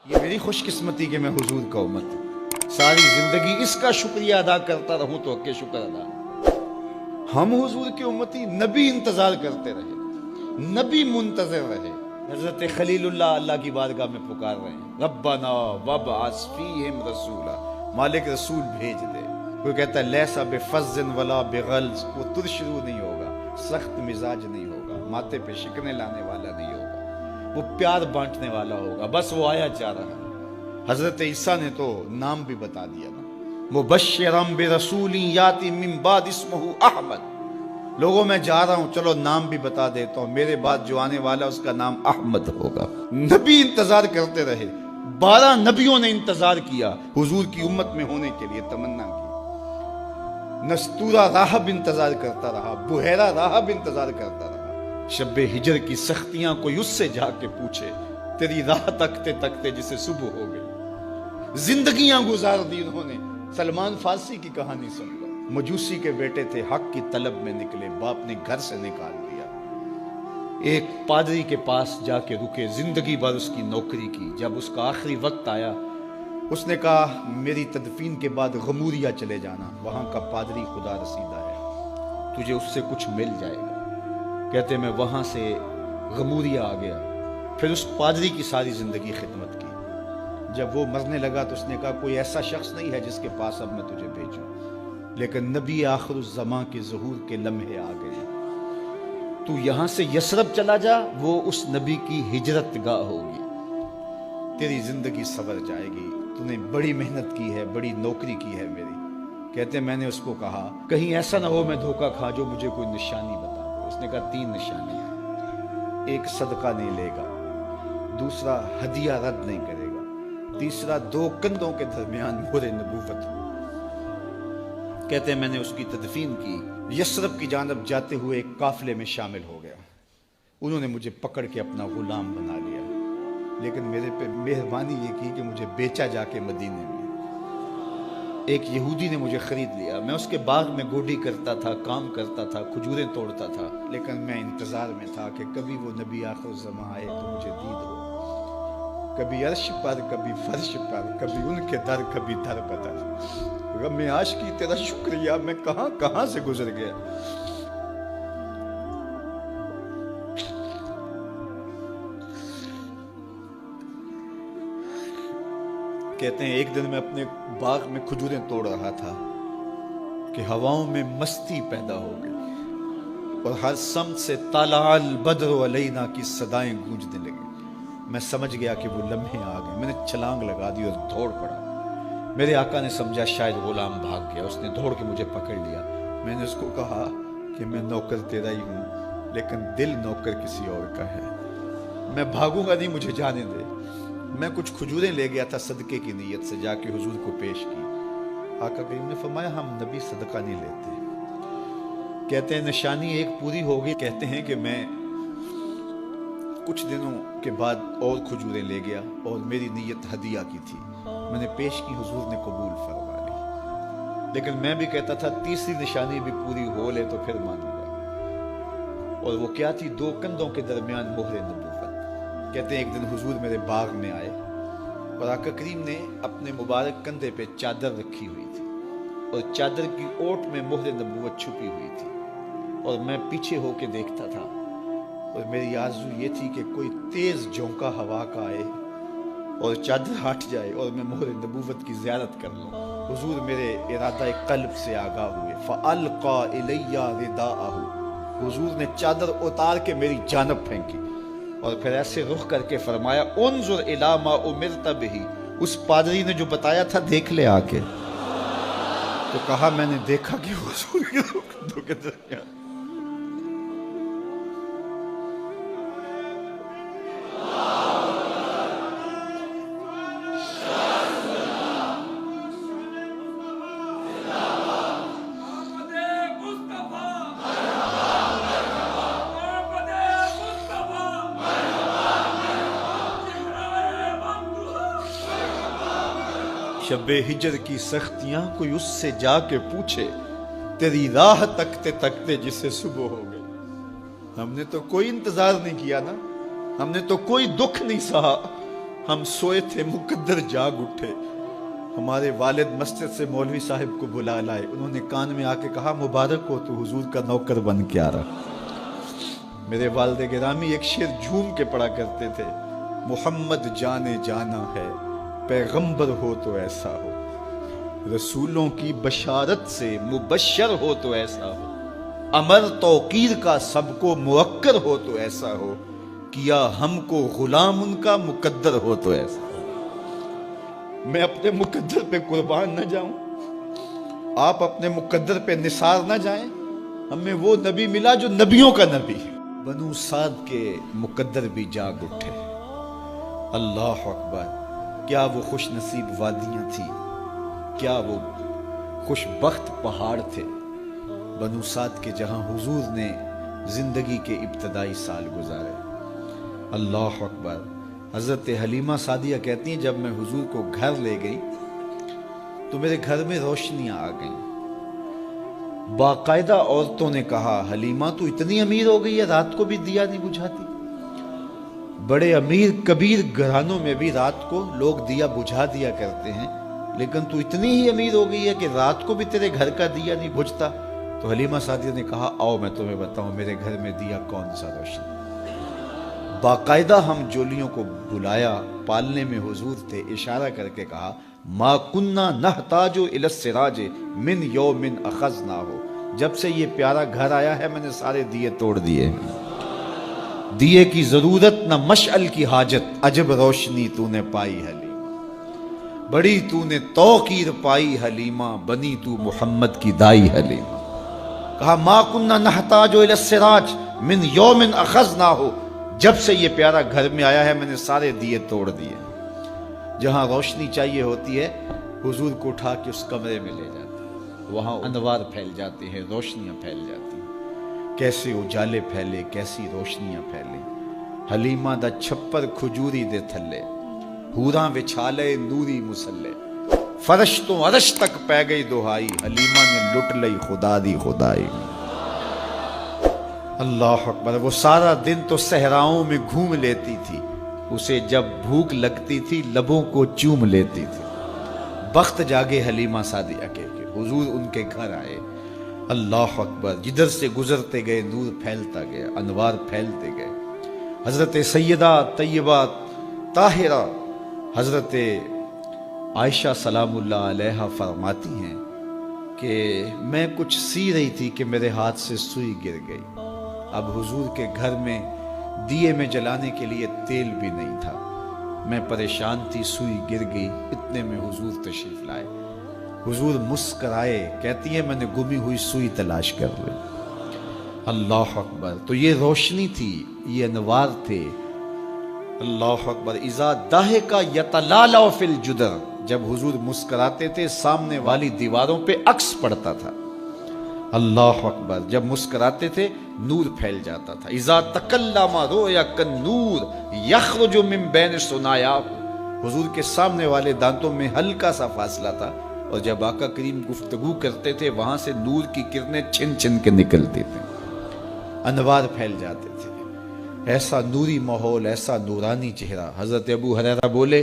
یہ میری خوش قسمتی کہ میں حضور کا امت ہوں، ساری زندگی اس کا شکریہ ادا کرتا رہوں تو کہ شکر ادا نہیں۔ ہم حضور کی امتی، نبی انتظار کرتے رہے، نبی منتظر رہے۔ حضرت خلیل اللہ کی بارگاہ میں پکار رہے ہیں، ربنا وابعث فیہم رسولا، مالک رسول بھیج دے۔ کوئی کہتا ہے لیسا بفظ ولا بغلظ، وہ ترشرو نہیں ہوگا، سخت مزاج نہیں ہوگا، ماتھے پہ شکنے لانے والا نہیں ہوگا، وہ پیار بانٹنے والا ہوگا، بس وہ آیا چاہ رہا ہے۔ حضرت عیسیٰ نے تو نام بھی بتا دیا نا، مبشرم برسول یاتی من بعد اسمہ احمد، لوگوں میں جا رہا ہوں، چلو نام بھی بتا دیتا ہوں، میرے بعد جو آنے والا اس کا نام احمد ہوگا۔ نبی انتظار کرتے رہے، 12 نبیوں نے انتظار کیا حضور کی امت میں ہونے کے لیے، تمنا کی۔ نستورہ راہب انتظار کرتا رہا، بحیرہ راہب انتظار کرتا رہا۔ شب ہجر کی سختیاں کوئی اس سے جا کے پوچھے، تیری راہ تکتے تکتے جسے صبح ہو گئی۔ زندگیاں گزار دی انہوں نے، سلمان فارسی کی کہانی سن لو، مجوسی کے بیٹے تھے، حق کی طلب میں نکلے، باپ نے گھر سے نکال دیا، ایک پادری کے پاس جا کے رکے، زندگی بھر اس کی نوکری کی۔ جب اس کا آخری وقت آیا، اس نے کہا میری تدفین کے بعد غموریا چلے جانا، وہاں کا پادری خدا رسیدہ ہے، تجھے اس سے کچھ مل جائے گا۔ کہتے میں وہاں سے غموریا آ گیا، پھر اس پادری کی ساری زندگی خدمت کی۔ جب وہ مرنے لگا تو اس نے کہا کوئی ایسا شخص نہیں ہے جس کے پاس اب میں تجھے بھیجوں، لیکن نبی آخر الزمان کے ظہور کے لمحے آ گئے، تو یہاں سے یثرب چلا جا، وہ اس نبی کی ہجرت گاہ ہوگی، تیری زندگی سنور جائے گی، تو نے بڑی محنت کی ہے، بڑی نوکری کی ہے میری۔ کہتے میں نے اس کو کہا کہیں ایسا نہ ہو میں دھوکہ کھا جو مجھے کوئی نشانی بتا دے۔ اس نے کہا 3 نشانیاں، ایک صدقہ نہیں لے گا، دوسرا ہدیہ رد نہیں کرے گا، تیسرا 2 کندھوں کے درمیان مہر نبوت ہو۔ کہتے ہیں میں نے اس کی تدفین کی، یثرب کی جانب جاتے ہوئے ایک قافلے میں شامل ہو گیا، انہوں نے مجھے پکڑ کے اپنا غلام بنا لیا، لیکن میرے پہ مہربانی یہ کی کہ مجھے بیچا جا کے مدینے میں۔ ایک یہودی نے مجھے خرید لیا، میں اس کے باغ میں گوڈی کرتا تھا، کام کرتا تھا، کھجوریں توڑتا تھا، لیکن میں انتظار میں تھا کہ کبھی وہ نبی آخر الزمان آئے تو مجھے دید ہو، کبھی عرش پر، کبھی فرش پر، کبھی ان کے در، کبھی در بدر۔ غم عاشقی تیرا شکریہ، میں کہاں کہاں سے گزر گیا۔ کہتے ہیں ایک دن میں اپنے باغ میں کھجوریں توڑ رہا تھا کہ ہواؤں میں مستی پیدا ہو گئی اور ہر سمت سے طلع البدر علینا کی صدائیں گونجنے لگیں۔ میں سمجھ گیا کہ وہ لمحے آ گئے، میں نے چھلانگ لگا دی اور دوڑ پڑا۔ میرے آقا نے سمجھا شاید غلام بھاگ گیا، اس نے دوڑ کے مجھے پکڑ لیا۔ میں نے اس کو کہا کہ میں نوکر تیرا ہی ہوں، لیکن دل نوکر کسی اور کا ہے، میں بھاگوں گا نہیں، مجھے جانے دے۔ میں کچھ کھجوریں لے گیا تھا صدقے کی نیت سے، جا کے حضور کو پیش کی۔ آقا کریم نے فرمایا ہم نبی صدقہ نہیں لیتے۔ کہتے ہیں نشانی ایک پوری ہو گئی، کہتے ہیں کہ میں کچھ دنوں کے بعد اور کھجوریں لے گیا اور میری نیت ہدیہ کی تھی، میں نے پیش کی، حضور نے قبول فرما لی، لیکن میں بھی کہتا تھا تیسری نشانی بھی پوری ہو لے تو پھر مانوں گا، اور وہ کیا تھی؟ 2 کندھوں کے درمیان مہر نبوت۔ کہتے ہیں ایک دن حضور میرے باغ میں آئے اور آقا کریم نے اپنے مبارک کندھے پہ چادر رکھی ہوئی تھی اور چادر کی اوٹ میں مہر نبوت چھپی ہوئی تھی، اور میں پیچھے ہو کے دیکھتا تھا، اور میری آرزو یہ تھی کہ کوئی تیز جھونکا ہوا کا آئے اور چادر ہٹ جائے اور میں مہر نبوت کی زیارت کر لوں۔ حضور میرے ارادہ قلب سے آگاہ ہوئے، فَأَلْقَى إِلَيَّ رِدَاءَهُ، حضور نے چادر اتار کے میری جانب پھینکی اور پھر ایسے رخ کر کے فرمایا انظر الی ما امرت بہ، اس پادری نے جو بتایا تھا دیکھ لے آ کے۔ تو کہا میں نے دیکھا کہ حضور کے دو کے درمیان شب ہجر کی سختیاں کوئی اس سے جا کے پوچھے، تیری راہ تکتے تکتے جسے صبح ہو گئی۔ ہم نے تو کوئی انتظار نہیں کیا نا، ہم نے تو کوئی دکھ نہیں سہا، ہم سوئے تھے مقدر جاگ اٹھے، ہمارے والد مسجد سے مولوی صاحب کو بلا لائے، انہوں نے کان میں آ کے کہا مبارک ہو تو حضور کا نوکر بن کے آ رہا۔ میرے والد گرامی ایک شعر جھوم کے پڑھا کرتے تھے، محمد جانے جانا ہے پیغمبر ہو تو ایسا ہو، رسولوں کی بشارت سے مبشر ہو تو ایسا ہو، امر توقیر کا سب کو موکر ہو تو ایسا ہو، کیا ہم کو غلام ان کا مقدر ہو تو ایسا ہو۔ میں اپنے مقدر پہ قربان نہ جاؤں، آپ اپنے مقدر پہ نثار نہ جائیں، ہمیں وہ نبی ملا جو نبیوں کا نبی۔ بنو سعد کے مقدر بھی جاگ اٹھے، اللہ اکبر، کیا وہ خوش نصیب وادیاں تھی، کیا وہ خوش بخت پہاڑ تھے بنو سعد کے، جہاں حضور نے زندگی کے ابتدائی سال گزارے۔ اللہ اکبر۔ حضرت حلیمہ سعدیہ کہتی ہیں جب میں حضور کو گھر لے گئی تو میرے گھر میں روشنیاں آ گئیں، باقاعدہ عورتوں نے کہا حلیمہ تو اتنی امیر ہو گئی ہے رات کو بھی دیا نہیں بجھاتی۔ بڑے امیر کبیر گھرانوں میں بھی رات کو لوگ دیا بجھا دیا کرتے ہیں، لیکن تو اتنی ہی امیر ہو گئی ہے کہ رات کو بھی تیرے گھر کا دیا نہیں بجھتا۔ تو حلیمہ سعدیہ نے کہا آؤ میں تمہیں بتاؤں میرے گھر میں دیا کون سا روشن۔ باقاعدہ ہم جولیوں کو بلایا، پالنے میں حضور تھے، اشارہ کر کے کہا ما کننا نحتاج الی السراج من یوم اخذناہ، جب سے یہ پیارا گھر آیا ہے میں نے سارے دیے توڑ دیے، دیے کی ضرورت نہ مشعل کی حاجت، عجب روشنی تو نے پائی حلیمہ، بڑی تو نے توقیر پائی حلیمہ، بنی تو محمد کی دائی حلیمہ۔ کہا ما کننا نحتاج الی السراج من یوم اخذناہ، جب سے یہ پیارا گھر میں آیا ہے میں نے سارے دیے توڑ دیے۔ جہاں روشنی چاہیے ہوتی ہے حضور کو اٹھا کے اس کمرے میں لے جاتے ہیں، وہاں انوار پھیل جاتے ہیں، روشنیاں پھیل جاتی ہیں، کیسے اجالے پھیلے، کیسی روشنیاں پھیلے۔ حلیمہ دا چھپر کھجوری دے تھلے، حوراں وچھالے نوری مسلے، فرش تو عرش تک پہ گئی دہائی، حلیمہ نے لٹ لئی خدا دی خدائی۔ اللہ اکبر۔ وہ سارا دن تو صحراؤں میں گھوم لیتی تھی، اسے جب بھوک لگتی تھی لبوں کو چوم لیتی تھی۔ بخت جاگے حلیمہ سعدیہ کے کہ حضور ان کے گھر آئے۔ اللہ اکبر۔ جدھر سے گزرتے گئے نور پھیلتا گیا، انوار پھیلتے گئے۔ حضرت سیدہ طیبہ طاہرہ حضرت عائشہ سلام اللہ علیہا فرماتی ہیں کہ میں کچھ سی رہی تھی کہ میرے ہاتھ سے سوئی گر گئی۔ اب حضور کے گھر میں دیے میں جلانے کے لیے تیل بھی نہیں تھا، میں پریشان تھی، سوئی گر گئی، اتنے میں حضور تشریف لائے۔ حضور مسکرائے، کہتی ہے میں نے گمی ہوئی سوئی تلاش کر لی۔ اللہ اکبر۔ تو یہ روشنی تھی، یہ انوار تھے۔ اللہ اکبر۔ اذا ضحک یتلالع فی الجدر، جب حضور مسکراتے تھے سامنے والی دیواروں پہ عکس پڑتا تھا۔ اللہ اکبر۔ جب مسکراتے تھے نور پھیل جاتا تھا۔ اذا تکلم رؤیا کالنور یخرج من بین ثنایاہ، حضور کے سامنے والے دانتوں میں ہلکا سا فاصلہ تھا، اور جب آقا کریم گفتگو کرتے تھے وہاں سے نور کی کرنیں چھن چھن کے نکلتی تھیں، انوار پھیل جاتے تھے۔ ایسا نوری ماحول، ایسا نورانی چہرہ۔ حضرت ابو ہریرہ بولے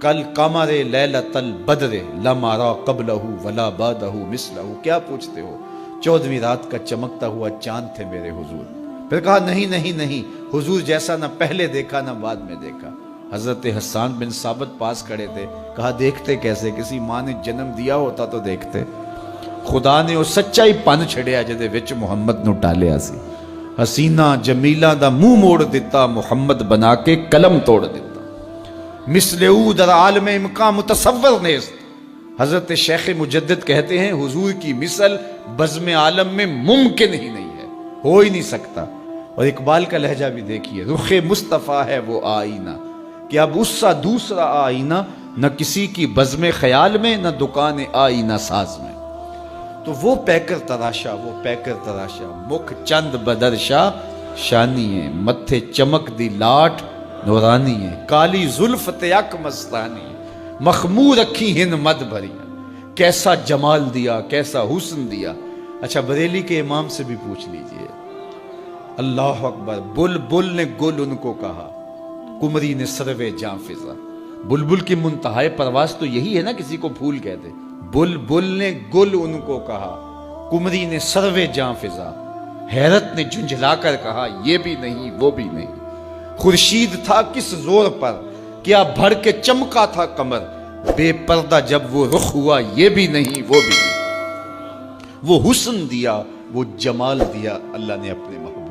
کل قمر لیلۃ البدر لم ارى قبلہ ولا بعدہ مثلہ، کیا پوچھتے ہو، 14ویں رات کا چمکتا ہوا چاند تھے میرے حضور۔ پھر کہا نہیں نہیں نہیں، حضور جیسا نہ پہلے دیکھا نہ بعد میں دیکھا۔ حضرت حسان بن ثابت پاس کھڑے تھے، کہا دیکھتے کیسے، کسی ماں نے جنم دیا ہوتا تو دیکھتے۔ خدا نے وہ سچائی پن چھڑیا جدے وچ محمد نو ٹالیا سی، حسینہ جمیلہ دا منہ موڑ دیتا، محمد بنا کے قلم توڑ دیتا۔ مثل او در عالم امکان متصور نیست، حضرت شیخ مجدد کہتے ہیں حضور کی مثل بزم عالم میں ممکن ہی نہیں ہے، ہو ہی نہیں سکتا۔ اور اقبال کا لہجہ بھی دیکھیے، رخ مصطفیٰ ہے وہ آئینہ کہ اب اس سا دوسرا آئینہ نہ کسی کی بزم خیال میں نہ دکان آئینہ ساز میں۔ تو وہ پیکر تراشا، وہ پیکر تراشا، مکھ چند بدرشا شانی ہے، متھے چمک دی لاٹ نورانی ہے، کالی زلف تیک مستانی ہے، مخمور رکھی ہن مد بھری، کیسا جمال دیا، کیسا حسن دیا۔ اچھا بریلی کے امام سے بھی پوچھ لیجئے۔ اللہ اکبر۔ بل بل نے گل ان کو کہا، کمری نے سروے جاں فضا، بلبل کی منتہائے پرواز تو یہی ہے نا، کسی کو پھول کہتے. بلبل نے گل ان کو کہا، کمری نے سروے جاں فضا، حیرت نے جھنجھلا کر کہا یہ بھی نہیں وہ بھی نہیں. خورشید تھا کس زور پر، کیا بھر کے چمکا تھا قمر، بے پردہ جب وہ رخ ہوا یہ بھی نہیں وہ بھی نہیں. وہ حسن دیا وہ جمال دیا اللہ نے اپنے محبوب